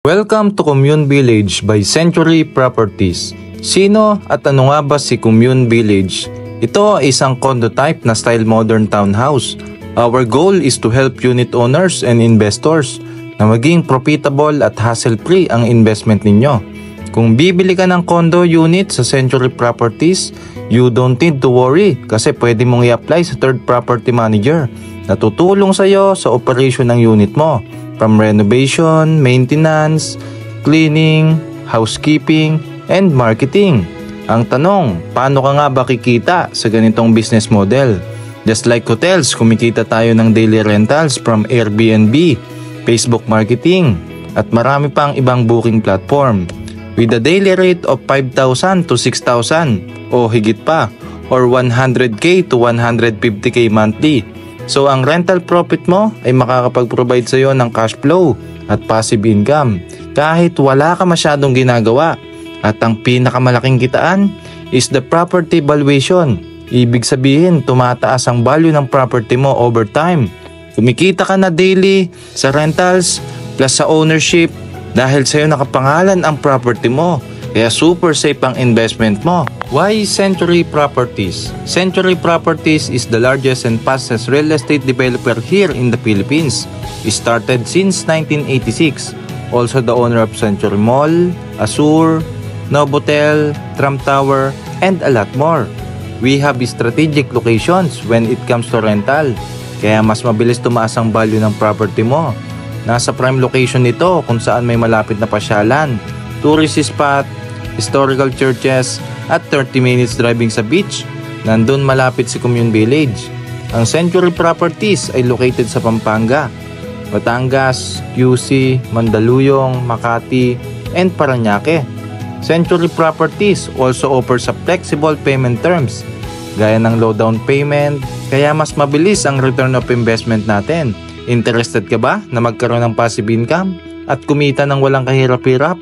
Welcome to Commune Village by Century Properties. Sino at ano nga ba si Commune Village? Ito ay isang condo type na style modern townhouse. Our goal is to help unit owners and investors na maging profitable at hassle-free ang investment ninyo. Kung bibili ka ng condo unit sa Century Properties, you don't need to worry kasi pwede mong i-apply sa third property manager na tutulong sa iyo sa operation ng unit mo. From renovation, maintenance, cleaning, housekeeping, and marketing. Ang tanong, paano ka nga ba kikita sa ganitong business model? Just like hotels, kumikita tayo ng daily rentals from Airbnb, Facebook marketing, at marami pang ibang booking platform. With a daily rate of 5,000 to 6,000 o higit pa, or 100k to 150k monthly. So ang rental profit mo ay makakapag-provide sa iyo ng cash flow at passive income kahit wala ka masyadong ginagawa. At ang pinakamalaking kitaan is the property valuation. Ibig sabihin tumataas ang value ng property mo over time. Kumikita ka na daily sa rentals plus sa ownership dahil sa iyo nakapangalan ang property mo. Kaya super safe ang investment mo. Why Century Properties? Century Properties is the largest and fastest real estate developer here in the Philippines. It started since 1986. Also the owner of Century Mall, Azure, Novotel, Trump Tower, and a lot more. We have strategic locations when it comes to rental. Kaya mas mabilis tumaas ang value ng property mo. Nasa prime location nito kung saan may malapit na pasyalan, tourist spot, historical churches, at 30 minutes driving sa beach. Nandun malapit si Commune Village. Ang Century Properties ay located sa Pampanga, Batangas, QC, Mandaluyong, Makati, and Parañaque. Century Properties also offers a flexible payment terms, gaya ng low down payment, kaya mas mabilis ang return of investment natin. Interested ka ba na magkaroon ng passive income at kumita ng walang kahirap-hirap?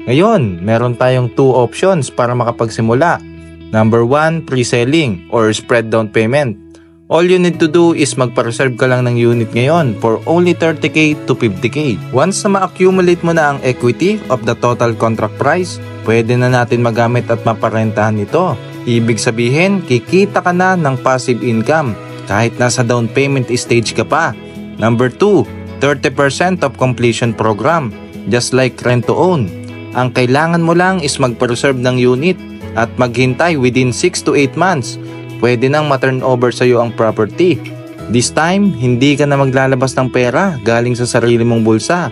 Ngayon, meron tayong 2 options para makapagsimula. Number 1, pre-selling or spread down payment. All you need to do is magpa-reserve ka lang ng unit ngayon for only 30k to 50k. Once na ma-accumulate mo na ang equity of the total contract price, pwede na natin magamit at maparentahan ito. Ibig sabihin, kikita ka na ng passive income kahit nasa down payment stage ka pa. Number 2, 30% of completion program, just like rent to own. Ang kailangan mo lang is magpa-reserve ng unit at maghintay within 6 to 8 months. Pwede nang ma-turn over sa iyo ang property. This time, hindi ka na maglalabas ng pera galing sa sarili mong bulsa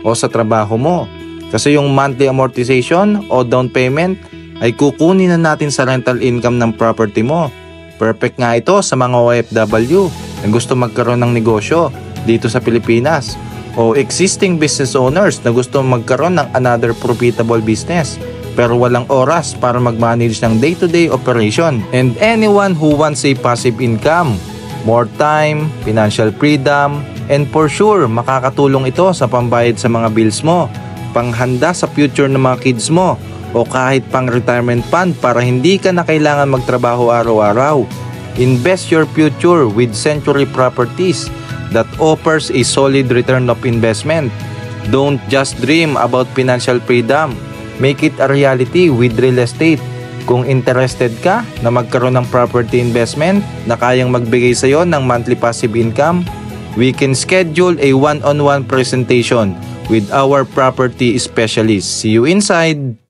o sa trabaho mo. Kasi yung monthly amortization o down payment ay kukunin na natin sa rental income ng property mo. Perfect nga ito sa mga OFW na gusto magkaroon ng negosyo dito sa Pilipinas, o existing business owners na gusto magkaroon ng another profitable business pero walang oras para mag-manage ng day-to-day operation, and anyone who wants a passive income, more time, financial freedom, and for sure makakatulong ito sa pambayad sa mga bills mo, panghanda sa future ng mga kids mo, o kahit pang retirement fund para hindi ka na kailangan magtrabaho araw-araw. Invest your future with Century Properties that offers a solid return of investment. Don't just dream about financial freedom. Make it a reality with real estate. Kung interested ka na magkaroon ng property investment na kayang magbigay sa iyo ng monthly passive income, we can schedule a one-on-one presentation with our property specialist. See you inside!